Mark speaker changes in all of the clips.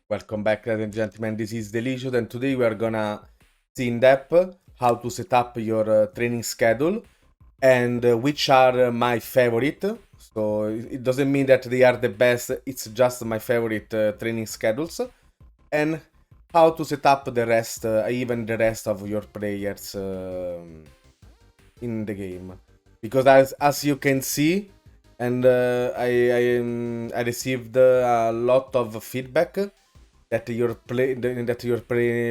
Speaker 1: Welcome back, ladies and gentlemen. This is Delicious, and today we are gonna see in depth how to set up your training schedule and which are my favorite. So it doesn't mean that they are the best, it's just my favorite training schedules, and how to set up the rest, even the rest of your players in the game. Because as you can see, and I received a lot of feedback that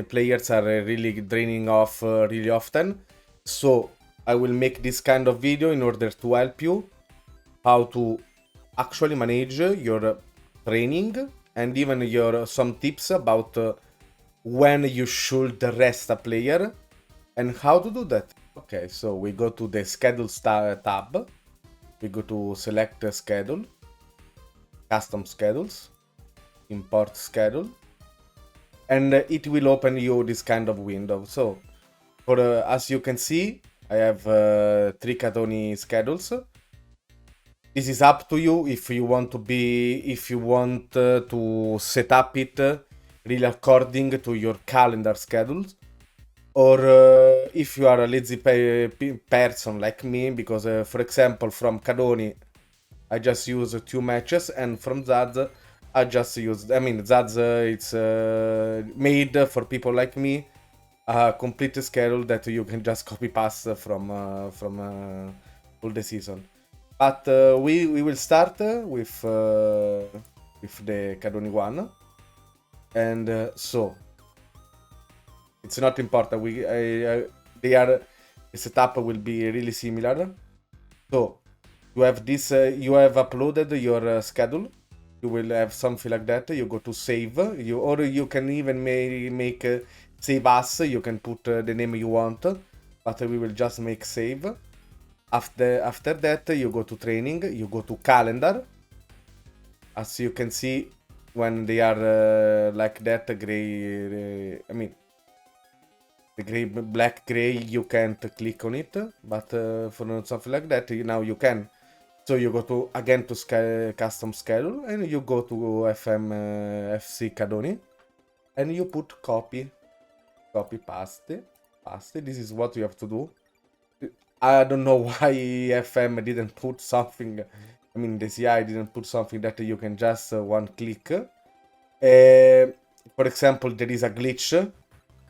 Speaker 1: players are really draining off really often. So I will make this kind of video in order to help you how to actually manage your training and even your some tips about when you should rest a player and how to do that. Okay, so we go to the schedule tab. We go to select the schedule, custom schedules, import schedule, and it will open you this kind of window. So for as you can see, I have 3 Cadoni schedules. This is up to you if you want to set up it really according to your calendar schedules, or if you are a lazy person like me, because for example from Cadoni I just use 2 matches, and from Zaz I just use. I mean, Zaz it's made for people like me, a complete schedule that you can just copy paste from all the season. But we will start with the Cadoni one, and so it's not important. They are the setup will be really similar. So you have this. You have uploaded your schedule. You will have something like that. You go to save. You can even make save as. You can put the name you want, but we will just make save. After that, you go to training. You go to calendar. As you can see, when they are like that, gray. I mean, the gray, black, gray. You can't click on it, but for something like that, now you can. So you go to again to custom schedule, and you go to FC Cadoni, and you put copy paste. This is what you have to do. I don't know why FM didn't put something. I mean, the CI didn't put something that you can just one click. For example, there is a glitch.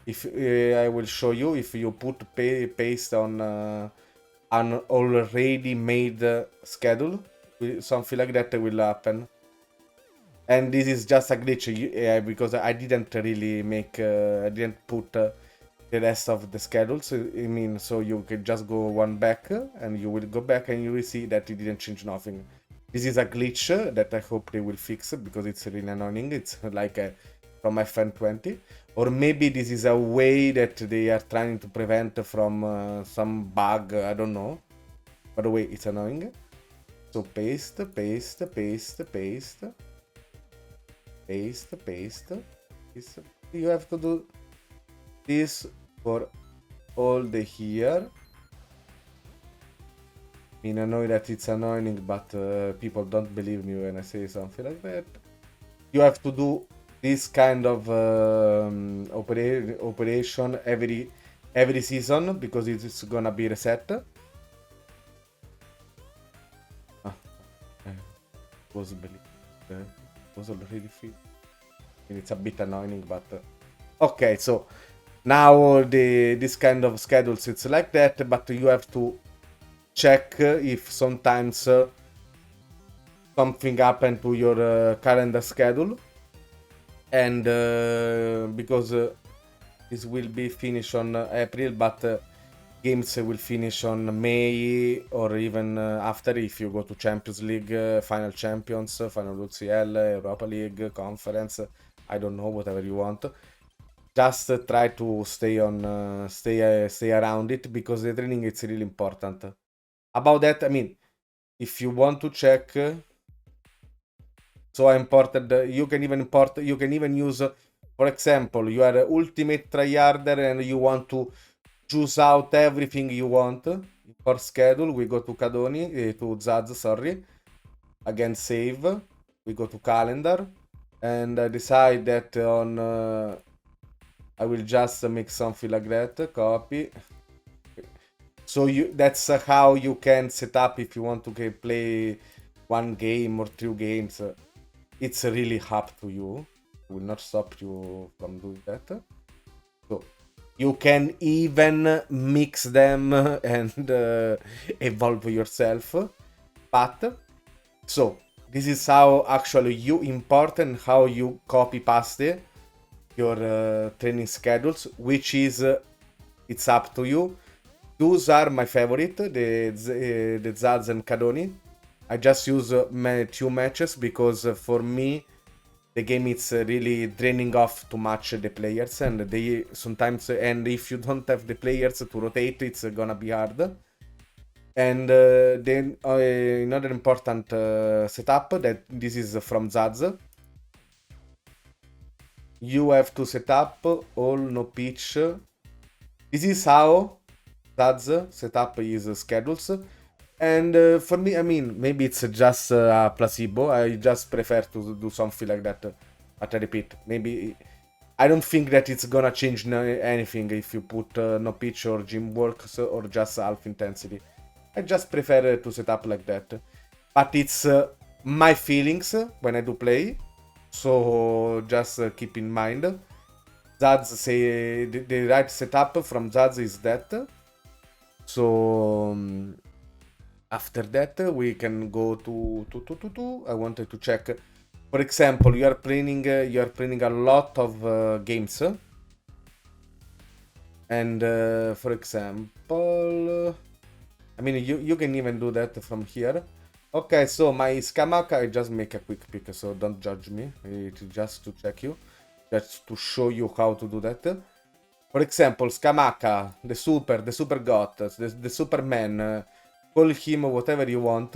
Speaker 1: If I will show you, if you put paste on an already made schedule, something like that will happen. And this is just a glitch because I didn't really make, I didn't put the rest of the schedules. I mean, so you can just go one back and you will go back and you will see that it didn't change nothing. This is a glitch that I hope they will fix because it's really annoying. It's like from FN20. Or maybe this is a way that they are trying to prevent from some bug, I don't know. By the way, it's annoying. So paste. You have to do this for all the here. I mean, I know that it's annoying, but people don't believe me when I say something like that. You have to do this kind of operation every season because it's gonna be reset. Was already free. And it's a bit annoying, but okay. So now this kind of schedules it's like that, but you have to check if sometimes something happened to your calendar schedule, and because this will be finished on April, but games will finish on May or even after if you go to Champions League, Final Champions, Final UCL, Europa League, Conference, I don't know, whatever you want. Just try to stay on, stay around it because the training is really important. About that, I mean, if you want to check, so I imported, you can even use, for example, you are ultimate tryharder and you want to choose out everything you want. For schedule, we go to Cadoni, to Zaz, sorry. Again, save. We go to calendar. and I decide that on I will just make something like that, copy. So that's how you can set up if you want to play one game or two games. It's really up to you. It will not stop you from doing that. So you can even mix them and evolve yourself. But so this is how actually you import and how you copy paste your training schedules, which is it's up to you. Those are my favorite, the Zaz and Cadoni. I just use two matches because for me the game is really draining off too much the players, and they sometimes, and if you don't have the players to rotate, it's gonna be hard. And then another important setup that this is from Zaz. You have to set up all no pitch. This is how Zaz setup his schedules. And for me, I mean, maybe it's just a placebo. I just prefer to do something like that. But I repeat, maybe I don't think that it's gonna change anything if you put no pitch or gym works or just half intensity. I just prefer to set up like that. But it's my feelings when I do play. So just keep in mind. Zaz say the right setup from Zaz is that. So after that we can go to I wanted to check. For example, you are playing a lot of games. And for example, I mean you can even do that from here. Okay, so my Skamaka, I just make a quick pick, so don't judge me. It's just to check you, just to show you how to do that. For example, Skamaka, the super god, the Superman, call him whatever you want,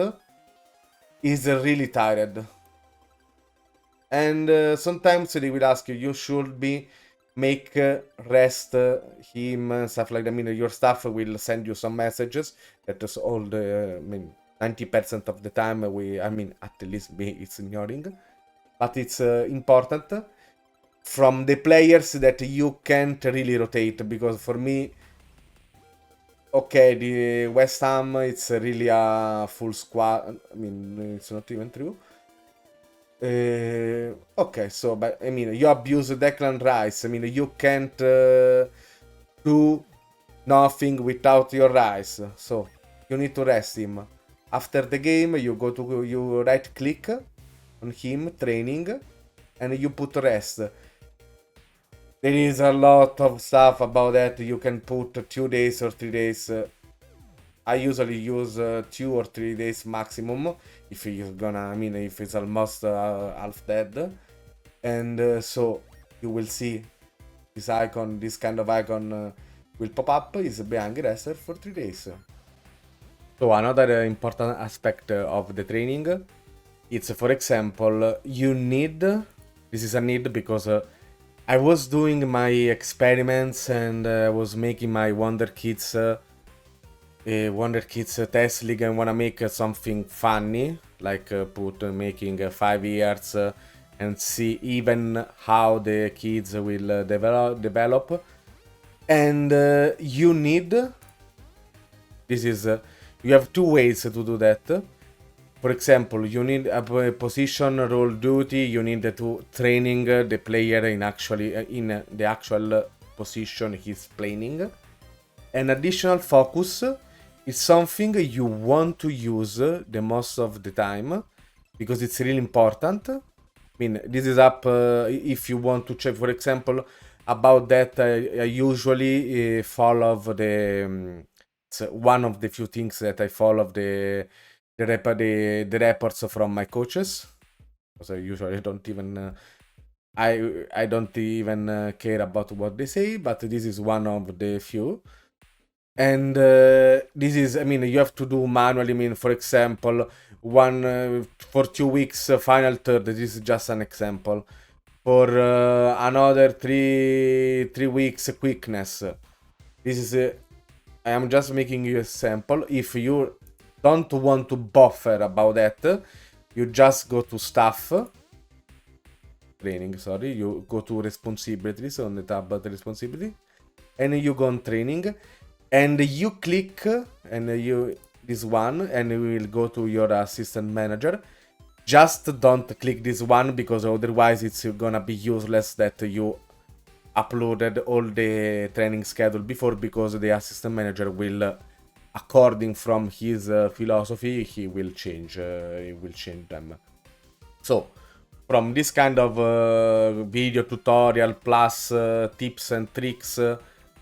Speaker 1: is really tired. And sometimes they will ask you, you should be make rest him, stuff like that. I mean, your staff will send you some messages. That is all the, I mean, 90% of the time at least me, it's ignoring. But it's important from the players that you can't really rotate, because for me, okay, the West Ham, it's really a full squad. I mean, it's not even true. Okay, so, but I mean, you abuse Declan Rice. I mean, you can't do nothing without your Rice. So, you need to rest him. After the game, you right click on him, training, and you put rest. There is a lot of stuff about that. You can put 2 days or 3 days. I usually use 2 or 3 days maximum if he's gonna, I mean, if it's almost half dead. And so you will see this icon, this kind of icon will pop up, is behind rester for 3 days. So another important aspect of the training, it's for example, you need, this is a need because I was doing my experiments and I was making my Wonder Kids test league, and wanna make something funny, like making 5 years and see even how the kids will develop. And you need, this is you have 2 ways to do that. For example, you need a position role duty. You need to training the player in the actual position he's playing. An additional focus is something you want to use the most of the time because it's really important. I mean, this is up if you want to check, for example, about that. I usually follow the. It's one of the few things that I follow the reports from my coaches, because I usually don't even. I don't even care about what they say, but this is one of the few. And this is, I mean, you have to do manually. I mean, for example, one for 2 weeks final third. This is just an example. For another 3 weeks quickness. This is I am just making you a sample. If you don't want to buffer about that, you just go to staff training, sorry. You go to responsibilities on the tab the responsibility, and you go on training, and you click and you this one, and you will go to your assistant manager. Just don't click this one, because otherwise it's gonna be useless that you uploaded all the training schedule before, because the assistant manager will, according from his philosophy, he will change them. So from this kind of video tutorial plus tips and tricks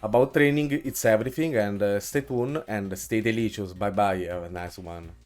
Speaker 1: about training, it's everything. And stay tuned and stay delicious. Bye bye, have a nice one.